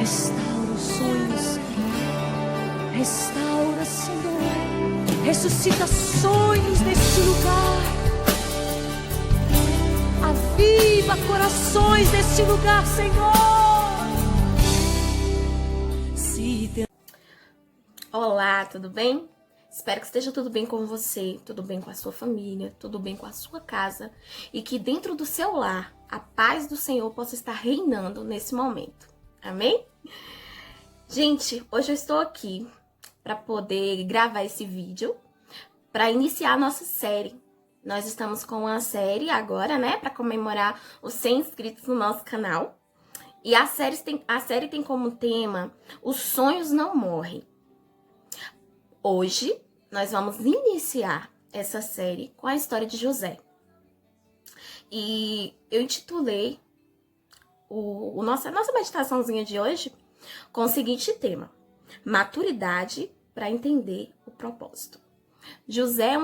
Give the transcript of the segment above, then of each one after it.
Restaura os sonhos. Restaura, Senhor. Ressuscita sonhos neste lugar. Aviva corações neste lugar, Senhor. Olá, tudo bem? Espero que esteja tudo bem com você, tudo bem com a sua família, tudo bem com a sua casa e que dentro do seu lar a paz do Senhor possa estar reinando nesse momento. Amém? Gente, hoje eu estou aqui para poder gravar esse vídeo para iniciar a nossa série. Nós estamos com uma série agora, né, para comemorar os 100 inscritos no nosso canal. E a série tem como tema Os Sonhos Não Morrem. Hoje, nós vamos iniciar essa série com a história de José. E eu intitulei nossa meditaçãozinha de hoje com o seguinte tema: maturidade para entender o propósito. José é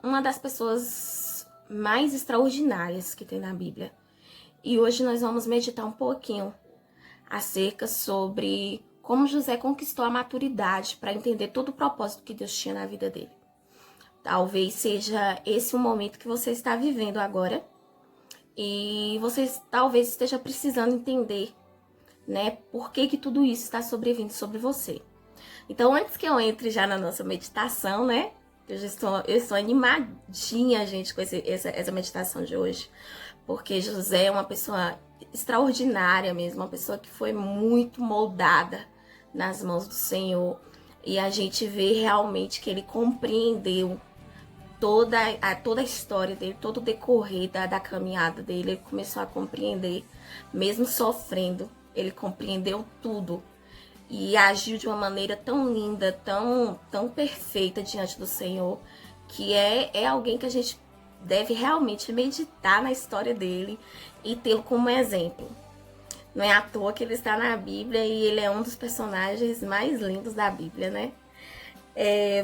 uma das pessoas mais extraordinárias que tem na Bíblia. E hoje nós vamos meditar um pouquinho acerca sobre como José conquistou a maturidade para entender todo o propósito que Deus tinha na vida dele. Talvez seja esse o momento que você está vivendo agora e você talvez esteja precisando entender, né, por que tudo isso está sobrevindo sobre você. Então, antes que eu entre já na nossa meditação, né, eu estou animadinha, gente, com essa meditação de hoje, porque José é uma pessoa extraordinária mesmo, uma pessoa que foi muito moldada nas mãos do Senhor, e a gente vê realmente que ele compreendeu toda a história dele, todo o decorrer da caminhada dele. Ele começou a compreender, mesmo sofrendo, ele compreendeu tudo e agiu de uma maneira tão linda, tão perfeita diante do Senhor, que é alguém que a gente deve realmente meditar na história dele e tê-lo como exemplo. Não é à toa que ele está na Bíblia e ele é um dos personagens mais lindos da Bíblia, né?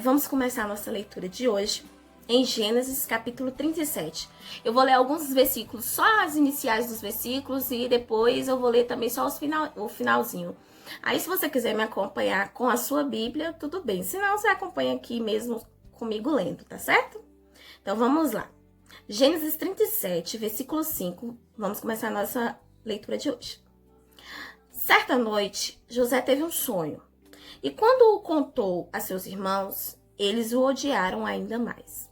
Vamos começar a nossa leitura de hoje em Gênesis capítulo 37. Eu vou ler alguns versículos, só as iniciais dos versículos, e depois eu vou ler também só o finalzinho. Aí, se você quiser me acompanhar com a sua Bíblia, tudo bem. Se não, você acompanha aqui mesmo comigo lendo, tá certo? Então, vamos lá. Gênesis 37, versículo 5. Vamos começar a nossa leitura de hoje. Certa noite, José teve um sonho, e quando o contou a seus irmãos, eles o odiaram ainda mais.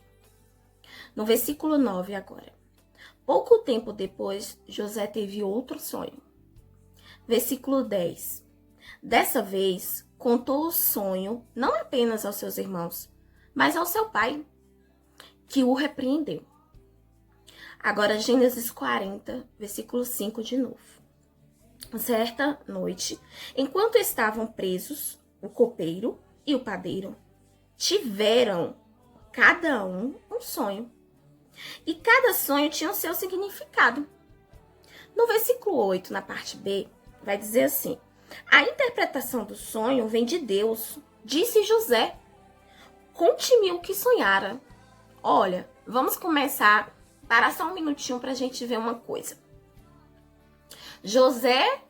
No versículo 9 agora. Pouco tempo depois, José teve outro sonho. Versículo 10. Dessa vez, contou o sonho não apenas aos seus irmãos, mas ao seu pai, que o repreendeu. Agora, Gênesis 40, versículo 5 de novo. Certa noite, enquanto estavam presos, o copeiro e o padeiro tiveram cada um sonho. E cada sonho tinha o seu significado. No versículo 8, na parte B, vai dizer assim: a interpretação do sonho vem de Deus. Disse José: conte-me o que sonhara. Olha, vamos começar, parar só um minutinho para a gente ver uma coisa. José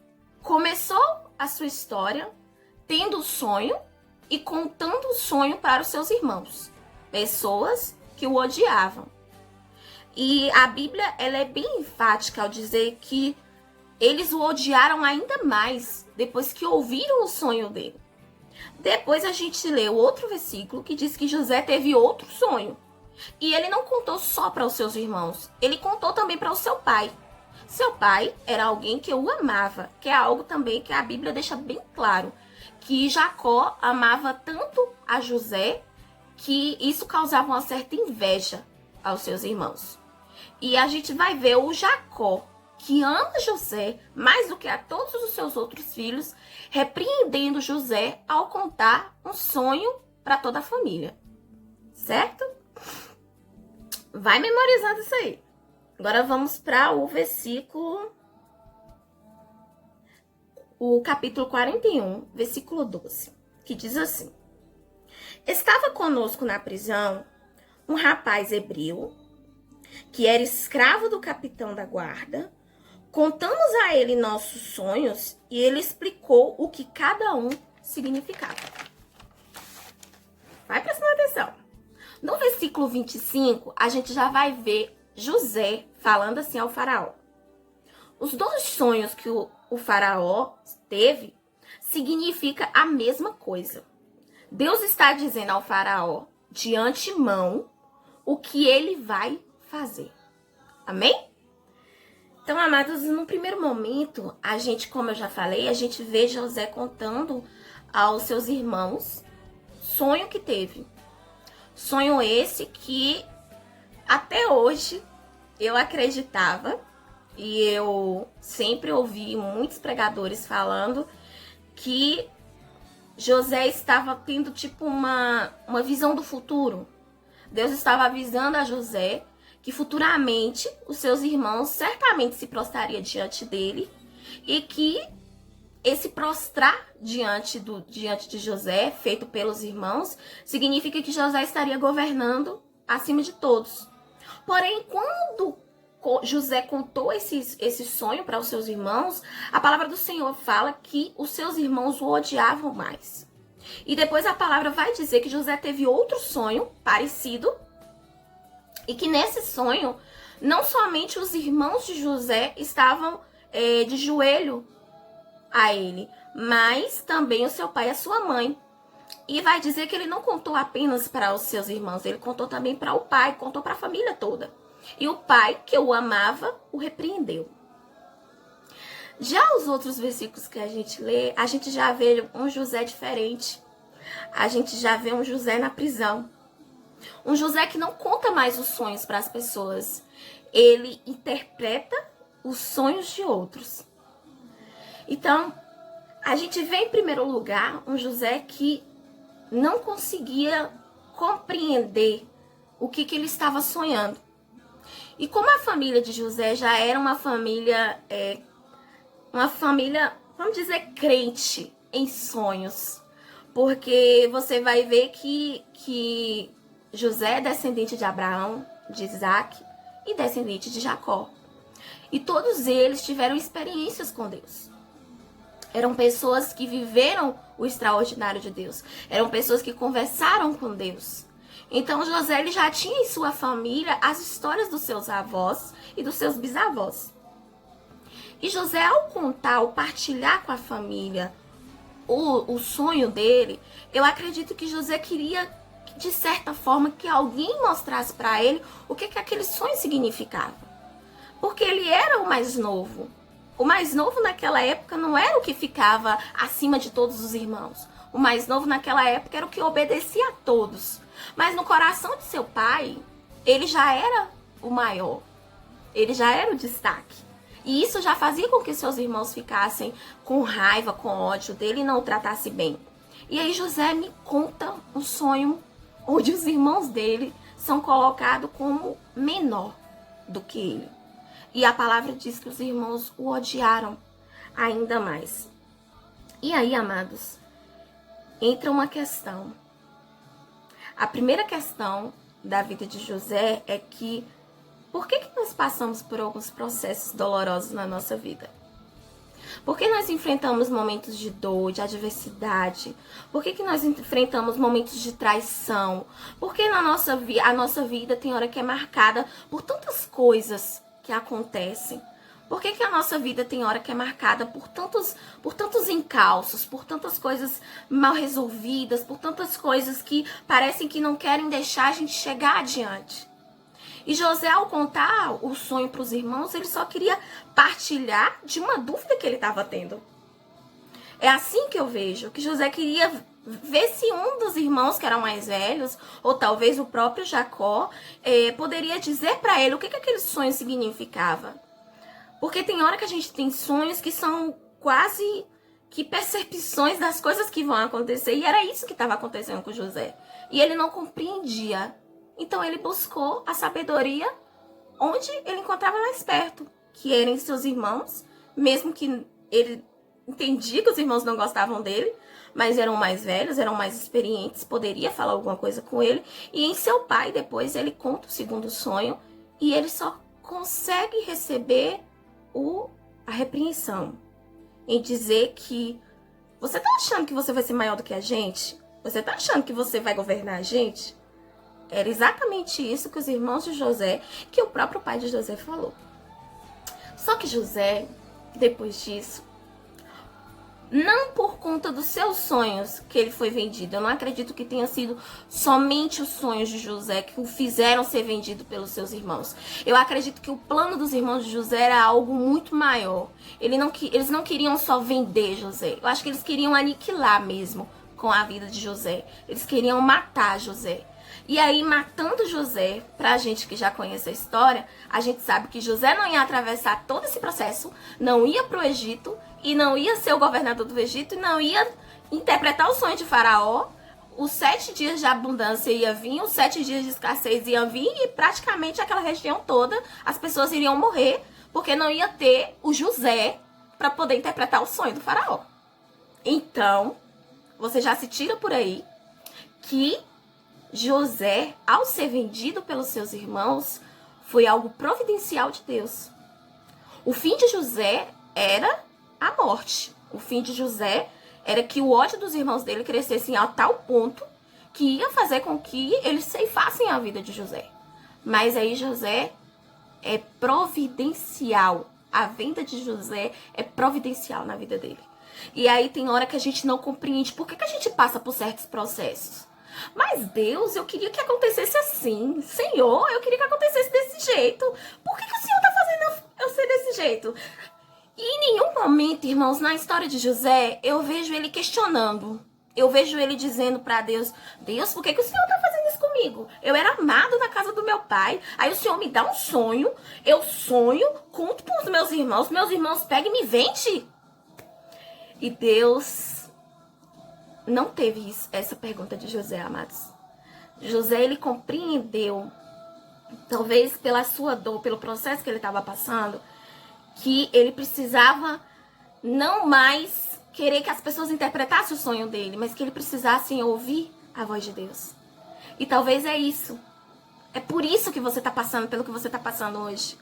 começou a sua história tendo o sonho e contando o sonho para os seus irmãos, pessoas que o odiavam. E a Bíblia, ela é bem enfática ao dizer que eles o odiaram ainda mais depois que ouviram o sonho dele. Depois a gente lê o outro versículo que diz que José teve outro sonho. E ele não contou só para os seus irmãos, ele contou também para o seu pai. Seu pai era alguém que o amava, que é algo também que a Bíblia deixa bem claro, que Jacó amava tanto a José que isso causava uma certa inveja aos seus irmãos. E a gente vai ver o Jacó, que ama José mais do que a todos os seus outros filhos, repreendendo José ao contar um sonho para toda a família. Certo? Vai memorizando isso aí. Agora vamos para o versículo, o capítulo 41, versículo 12, que diz assim: estava conosco na prisão um rapaz hebreu, que era escravo do capitão da guarda. Contamos a ele nossos sonhos e ele explicou o que cada um significava. Vai prestando atenção. No versículo 25, a gente já vai ver José falando assim ao faraó. Os 2 sonhos que o faraó teve significa a mesma coisa. Deus está dizendo ao faraó, de antemão, o que ele vai fazer. Amém? Então, amados, no primeiro momento, a gente, como eu já falei, a gente vê José contando aos seus irmãos sonho que teve. Sonho esse que até hoje eu acreditava e eu sempre ouvi muitos pregadores falando que José estava tendo tipo uma visão do futuro. Deus estava avisando a José que futuramente os seus irmãos certamente se prostrariam diante dele e que esse prostrar diante de José, feito pelos irmãos, significa que José estaria governando acima de todos. Porém, quando José contou esse sonho para os seus irmãos, a palavra do Senhor fala que os seus irmãos o odiavam mais. E depois a palavra vai dizer que José teve outro sonho parecido, e que nesse sonho, não somente os irmãos de José estavam de joelho a ele, mas também o seu pai e a sua mãe. E vai dizer que ele não contou apenas para os seus irmãos, ele contou também para o pai, contou para a família toda. E o pai, que o amava, o repreendeu. Já os outros versículos que a gente lê, a gente já vê um José diferente. A gente já vê um José na prisão. Um José que não conta mais os sonhos para as pessoas. Ele interpreta os sonhos de outros. Então, a gente vê em primeiro lugar um José que não conseguia compreender o que ele estava sonhando. E como a família de José já era uma família, vamos dizer, crente em sonhos. Porque você vai ver que José é descendente de Abraão, de Isaac e descendente de Jacó. E todos eles tiveram experiências com Deus. Eram pessoas que viveram o extraordinário de Deus. Eram pessoas que conversaram com Deus. Então José ele já tinha em sua família as histórias dos seus avós e dos seus bisavós. E José, ao contar, ao partilhar com a família o sonho dele, eu acredito que José queria, de certa forma, que alguém mostrasse para ele o que aquele sonho significava. Porque ele era o mais novo. O mais novo naquela época não era o que ficava acima de todos os irmãos. O mais novo naquela época era o que obedecia a todos. Mas no coração de seu pai, ele já era o maior. Ele já era o destaque. E isso já fazia com que seus irmãos ficassem com raiva, com ódio dele e não o tratasse bem. E aí José me conta um sonho onde os irmãos dele são colocados como menor do que ele. E a palavra diz que os irmãos o odiaram ainda mais. E aí, amados, entra uma questão. A primeira questão da vida de José é que por que nós passamos por alguns processos dolorosos na nossa vida? Por que nós enfrentamos momentos de dor, de adversidade? Por que nós enfrentamos momentos de traição? Por que a nossa vida tem hora que é marcada por tantas coisas que acontecem? Por que a nossa vida tem hora que é marcada por tantos encalços, por tantas coisas mal resolvidas, por tantas coisas que parecem que não querem deixar a gente chegar adiante? E José, ao contar o sonho para os irmãos, ele só queria partilhar de uma dúvida que ele estava tendo. É assim que eu vejo, que José queria ver se um dos irmãos que eram mais velhos, ou talvez o próprio Jacó, poderia dizer para ele o que aquele sonho significava. Porque tem hora que a gente tem sonhos que são quase que percepções das coisas que vão acontecer. E era isso que estava acontecendo com José. E ele não compreendia. Então ele buscou a sabedoria onde ele encontrava mais perto, que eram seus irmãos, mesmo que ele entendia que os irmãos não gostavam dele, mas eram mais velhos, eram mais experientes, poderia falar alguma coisa com ele. E em seu pai, depois, ele conta o segundo sonho e ele só consegue receber a repreensão. em dizer que você tá achando que você vai ser maior do que a gente? Você tá achando que você vai governar a gente? Era exatamente isso que os irmãos de José, que o próprio pai de José falou. Só que José, depois disso, não por conta dos seus sonhos que ele foi vendido. Eu não acredito que tenha sido somente os sonhos de José que o fizeram ser vendido pelos seus irmãos. Eu acredito que o plano dos irmãos de José era algo muito maior. Eles não queriam só vender José. Eu acho que eles queriam aniquilar mesmo com a vida de José. Eles queriam matar José. E aí, matando José, pra gente que já conhece a história, a gente sabe que José não ia atravessar todo esse processo, não ia pro Egito, e não ia ser o governador do Egito, e não ia interpretar o sonho de Faraó. Os 7 dias de abundância ia vir, os 7 dias de escassez iam vir, e praticamente aquela região toda, as pessoas iriam morrer, porque não ia ter o José para poder interpretar o sonho do Faraó. Então, você já se tira por aí que José, ao ser vendido pelos seus irmãos, foi algo providencial de Deus. O fim de José era a morte. O fim de José era que o ódio dos irmãos dele crescesse a tal ponto que ia fazer com que eles ceifassem a vida de José. Mas aí José é providencial. A venda de José é providencial na vida dele. E aí tem hora que a gente não compreende por que a gente passa por certos processos. Mas Deus, eu queria que acontecesse assim. Senhor, eu queria que acontecesse desse jeito. Por que o Senhor tá fazendo eu ser desse jeito? E em nenhum momento, irmãos, na história de José, eu vejo ele questionando. Eu vejo ele dizendo pra Deus, Deus, por que o Senhor tá fazendo isso comigo? Eu era amado na casa do meu pai, aí o Senhor me dá um sonho, eu sonho, conto pros meus irmãos pegam e me vendem. E Deus não teve essa pergunta de José, amados. José, ele compreendeu, talvez pela sua dor, pelo processo que ele estava passando, que ele precisava não mais querer que as pessoas interpretassem o sonho dele, mas que ele precisasse ouvir a voz de Deus. E talvez é isso. É por isso que você está passando pelo que você está passando hoje.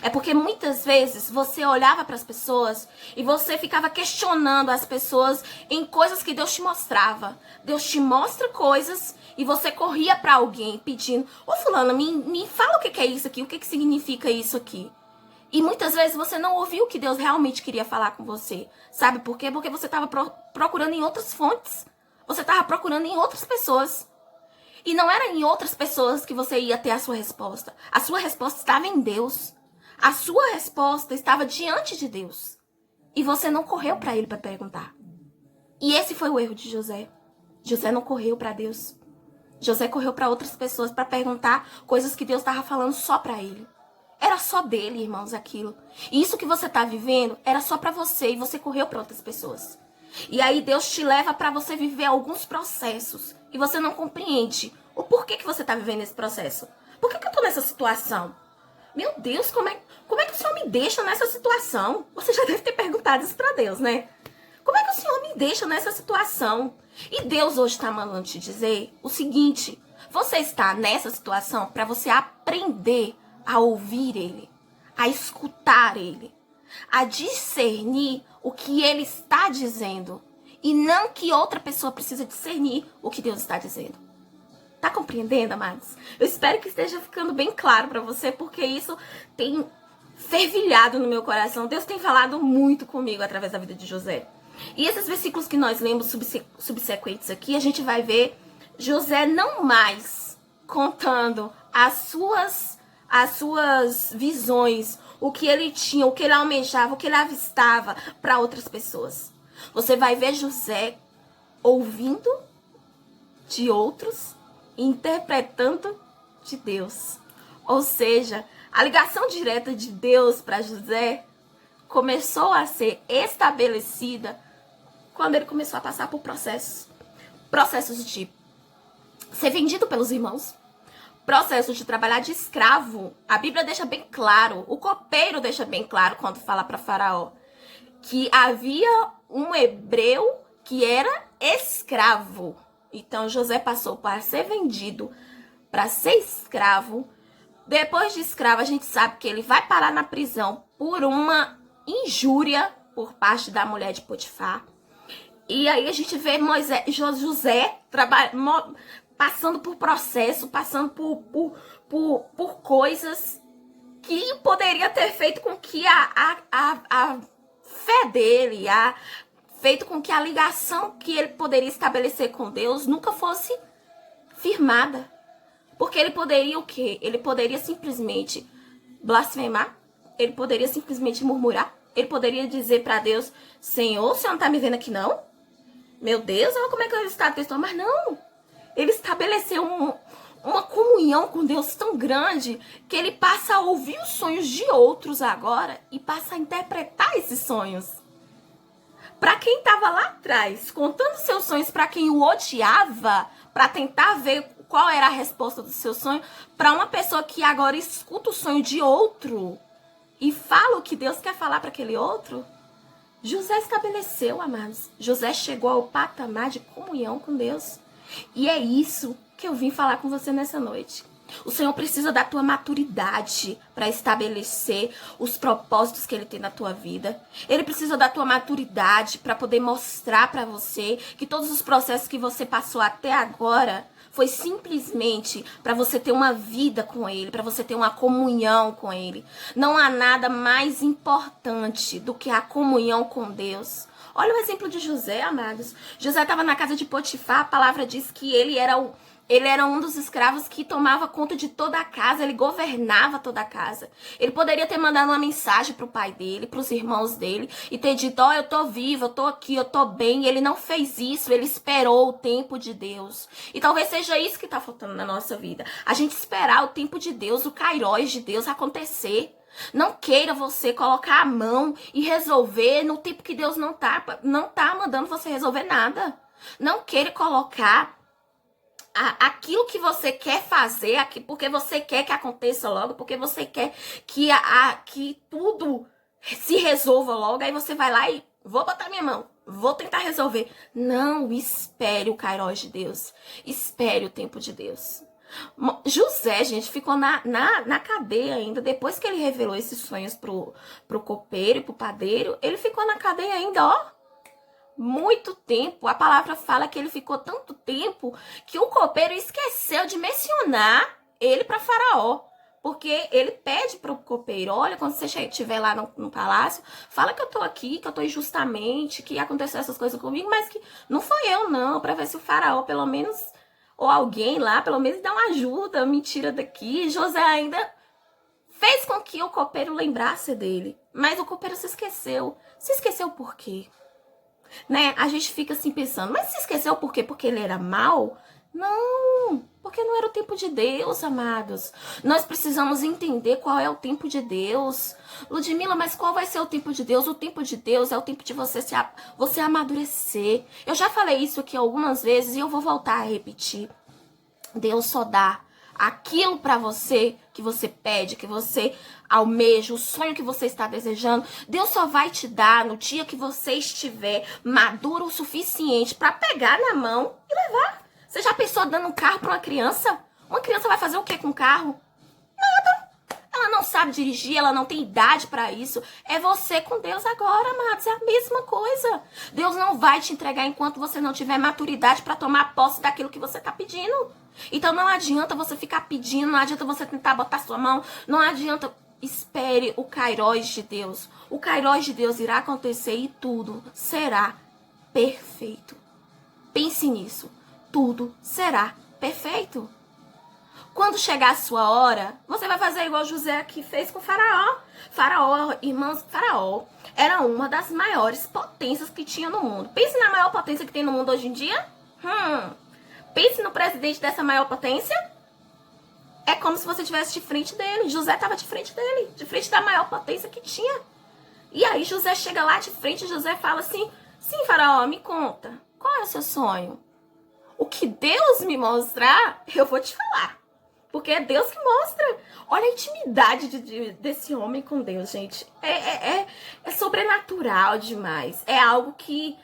É porque muitas vezes você olhava para as pessoas e você ficava questionando as pessoas em coisas que Deus te mostrava. Deus te mostra coisas e você corria para alguém pedindo, ô fulana, me fala o que é isso aqui, o que significa isso aqui. E muitas vezes você não ouviu o que Deus realmente queria falar com você. Sabe por quê? Porque você estava procurando em outras fontes. Você estava procurando em outras pessoas. E não era em outras pessoas que você ia ter a sua resposta. A sua resposta estava em Deus. A sua resposta estava diante de Deus. E você não correu para ele para perguntar. E esse foi o erro de José. José não correu para Deus. José correu para outras pessoas para perguntar coisas que Deus estava falando só para ele. Era só dele, irmãos, aquilo. E isso que você está vivendo era só para você e você correu para outras pessoas. E aí Deus te leva para você viver alguns processos e você não compreende o porquê que você está vivendo esse processo. Por que eu tô nessa situação? Meu Deus, como é que o Senhor me deixa nessa situação? Você já deve ter perguntado isso para Deus, né? Como é que o Senhor me deixa nessa situação? E Deus hoje está mandando te dizer o seguinte: você está nessa situação para você aprender a ouvir Ele, a escutar Ele, a discernir o que Ele está dizendo e não que outra pessoa precisa discernir o que Deus está dizendo. Tá compreendendo, amados? Eu espero que esteja ficando bem claro para você, porque isso tem fervilhado no meu coração. Deus tem falado muito comigo através da vida de José. E esses versículos que nós lemos subsequentes aqui, a gente vai ver José não mais contando as suas visões, o que ele tinha, o que ele almejava, o que ele avistava para outras pessoas. Você vai ver José ouvindo de outros, interpretando de Deus. Ou seja, a ligação direta de Deus para José começou a ser estabelecida quando ele começou a passar por processos de ser vendido pelos irmãos, processos de trabalhar de escravo. A Bíblia deixa bem claro, o copeiro deixa bem claro quando fala para Faraó que havia um hebreu que era escravo. Então José passou para ser vendido, para ser escravo. Depois de escravo, a gente sabe que ele vai parar na prisão por uma injúria, por parte da mulher de Potifar. E aí a gente vê José passando por processo, passando por coisas que poderia ter feito com que a fé dele, feito com que a ligação que ele poderia estabelecer com Deus nunca fosse firmada. Porque ele poderia o quê? Ele poderia simplesmente blasfemar, ele poderia simplesmente murmurar, ele poderia dizer para Deus: Senhor, o Senhor não tá me vendo aqui não? Meu Deus, olha como é que ele está testando. Mas não, ele estabeleceu uma comunhão com Deus tão grande que ele passa a ouvir os sonhos de outros agora e passa a interpretar esses sonhos. Para quem estava lá atrás, contando seus sonhos para quem o odiava, para tentar ver qual era a resposta do seu sonho, para uma pessoa que agora escuta o sonho de outro e fala o que Deus quer falar para aquele outro, José estabeleceu, amados. José chegou ao patamar de comunhão com Deus. E é isso que eu vim falar com você nessa noite. O Senhor precisa da tua maturidade para estabelecer os propósitos que Ele tem na tua vida. Ele precisa da tua maturidade para poder mostrar para você que todos os processos que você passou até agora foi simplesmente para você ter uma vida com Ele, para você ter uma comunhão com Ele. Não há nada mais importante do que a comunhão com Deus. Olha o exemplo de José, amados. José estava na casa de Potifar, a palavra diz que ele era um dos escravos que tomava conta de toda a casa, ele governava toda a casa. Ele poderia ter mandado uma mensagem para o pai dele, para os irmãos dele, e ter dito: ó, eu tô vivo, eu tô aqui, eu tô bem. Ele não fez isso, ele esperou o tempo de Deus. E talvez seja isso que tá faltando na nossa vida. A gente esperar o tempo de Deus, o kairos de Deus acontecer. Não queira você colocar a mão e resolver no tempo que Deus não tá mandando você resolver nada. Não queira colocar aquilo que você quer fazer aqui porque você quer que aconteça logo, porque você quer que tudo se resolva logo. Aí você vai lá e vou botar minha mão, vou tentar resolver. Não, espere o kairos de Deus. Espere o tempo de Deus. José, gente, ficou na cadeia ainda. Depois que ele revelou esses sonhos pro copeiro e pro padeiro, ele ficou na cadeia ainda, ó, muito tempo. A palavra fala que ele ficou tanto tempo que o copeiro esqueceu de mencionar ele para Faraó. Porque ele pede pro copeiro: olha, quando você estiver lá no palácio, fala que eu tô aqui, que eu tô injustamente, que aconteceu essas coisas comigo, mas que não foi eu não, para ver se o Faraó pelo menos, ou alguém lá, pelo menos dá uma ajuda, me tira daqui. José ainda fez com que o copeiro lembrasse dele, mas o copeiro se esqueceu. Se esqueceu por quê? Né? A gente fica assim pensando: mas se esqueceu por quê? Porque ele era mau? Não, porque não era o tempo de Deus, amados. Nós precisamos entender qual é o tempo de Deus. Ludmila, mas qual vai ser o tempo de Deus? O tempo de Deus é o tempo de você amadurecer. Eu já falei isso aqui algumas vezes e eu vou voltar a repetir. Deus só dá aquilo pra você que você pede, que você almeja, o sonho que você está desejando. Deus só vai te dar no dia que você estiver maduro o suficiente pra pegar na mão e levar. Você já pensou dando um carro pra uma criança? Uma criança vai fazer o que com um carro? Nada. Ela não sabe dirigir, ela não tem idade pra isso. É você com Deus agora, amados. É a mesma coisa. Deus não vai te entregar enquanto você não tiver maturidade pra tomar posse daquilo que você tá pedindo. Então não adianta você ficar pedindo, não adianta você tentar botar sua mão, não adianta. Espere o kairos de Deus. O kairos de Deus irá acontecer e tudo será perfeito. Pense nisso. Tudo será perfeito. Quando chegar a sua hora, você vai fazer igual José aqui fez com Faraó. Faraó, irmãos, Faraó era uma das maiores potências que tinha no mundo. Pense na maior potência que tem no mundo hoje em dia. Pense no presidente dessa maior potência. É como se você estivesse de frente dele. José estava de frente dele, de frente da maior potência que tinha. E aí José chega lá de frente, José fala assim: sim, Faraó, me conta, qual é o seu sonho? O que Deus me mostrar, eu vou te falar. Porque é Deus que mostra. Olha a intimidade desse homem com Deus, gente. É sobrenatural demais. É algo que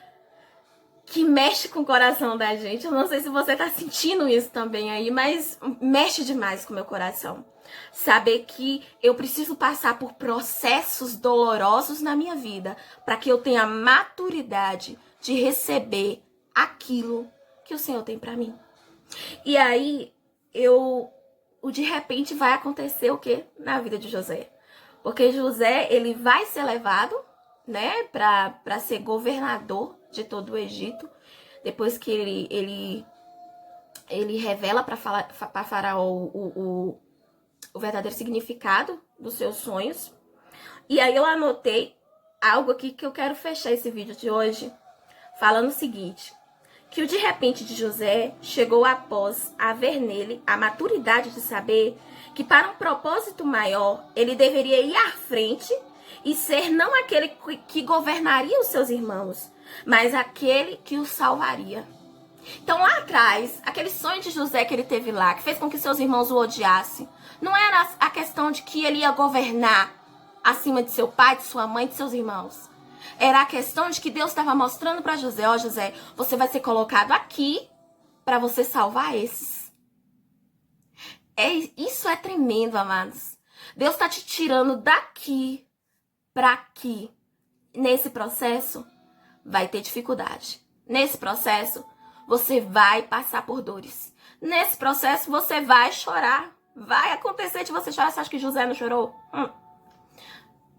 que mexe com o coração da gente. Eu não sei se você tá sentindo isso também aí, mas mexe demais com o meu coração. Saber que eu preciso passar por processos dolorosos na minha vida para que eu tenha maturidade de receber aquilo que o Senhor tem para mim. E aí, o de repente vai acontecer o quê? Na vida de José. Porque José, ele vai ser levado, né, para ser governador de todo o Egito, depois que ele revela para Faraó o verdadeiro significado dos seus sonhos. E aí eu anotei algo aqui que eu quero fechar esse vídeo de hoje, falando o seguinte, que o de repente de José chegou após haver nele a maturidade de saber que para um propósito maior, ele deveria ir à frente e ser não aquele que governaria os seus irmãos, mas aquele que os salvaria. Então lá atrás, aquele sonho de José que ele teve lá, que fez com que seus irmãos o odiassem, não era a questão de que ele ia governar acima de seu pai, de sua mãe, de seus irmãos. Era a questão de que Deus estava mostrando para José, ó José, você vai ser colocado aqui para você salvar esses. Isso é tremendo, amados. Deus está te tirando daqui para aqui. Nesse processo, vai ter dificuldade. Nesse processo, você vai passar por dores. Nesse processo, você vai chorar. Vai acontecer de você chorar. Você acha que José não chorou?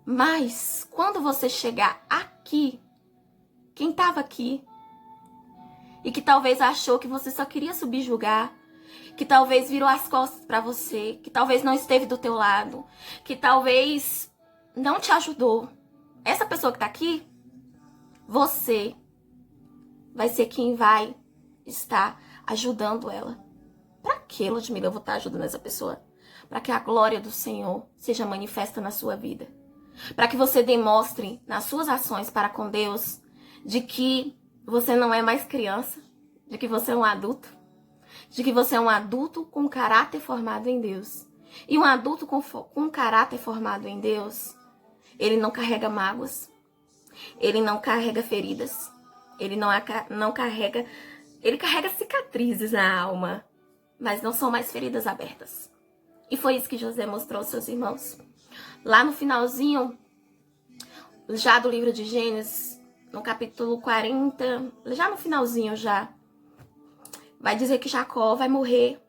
Mas, quando você chegar aqui, quem estava aqui, e que talvez achou que você só queria subjugar, que talvez virou as costas para você, que talvez não esteve do teu lado, que talvez não te ajudou. Essa pessoa que tá aqui, você vai ser quem vai estar ajudando ela. Para que, Ludmila, eu vou estar ajudando essa pessoa? Para que a glória do Senhor seja manifesta na sua vida. Para que você demonstre nas suas ações para com Deus de que você não é mais criança, de que você é um adulto, de que você é um adulto com caráter formado em Deus. E um adulto com caráter formado em Deus, ele não carrega mágoas, ele não carrega feridas, ele não carrega, ele carrega cicatrizes na alma, mas não são mais feridas abertas. E foi isso que José mostrou aos seus irmãos. Lá no finalzinho, já do livro de Gênesis, no capítulo 40, já no finalzinho já, vai dizer que Jacó vai morrer.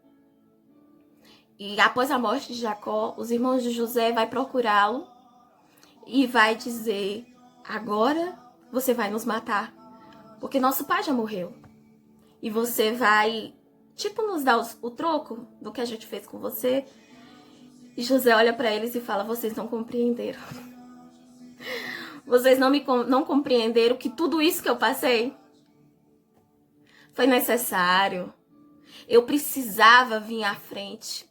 E após a morte de Jacó, os irmãos de José vão procurá-lo e vai dizer, agora você vai nos matar, porque nosso pai já morreu. E você vai, nos dar o troco do que a gente fez com você. E José olha para eles e fala, vocês não compreenderam. Vocês não compreenderam que tudo isso que eu passei foi necessário. Eu precisava vir à frente.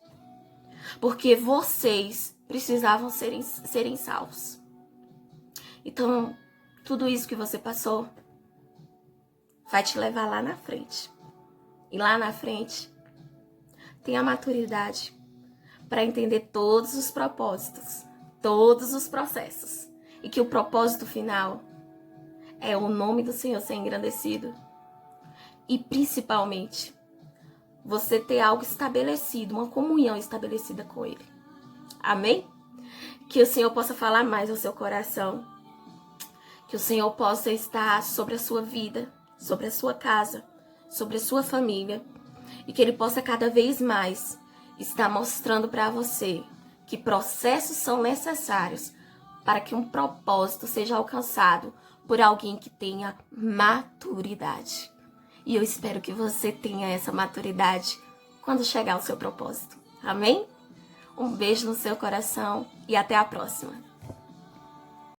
Porque vocês precisavam serem salvos. Então, tudo isso que você passou vai te levar lá na frente. E lá na frente, tem a maturidade para entender todos os propósitos, todos os processos. E que o propósito final é o nome do Senhor ser engrandecido. E principalmente, você ter algo estabelecido, uma comunhão estabelecida com Ele. Amém? Que o Senhor possa falar mais ao seu coração. Que o Senhor possa estar sobre a sua vida, sobre a sua casa, sobre a sua família. E que Ele possa cada vez mais estar mostrando para você que processos são necessários para que um propósito seja alcançado por alguém que tenha maturidade. E eu espero que você tenha essa maturidade quando chegar ao seu propósito. Amém? Um beijo no seu coração e até a próxima.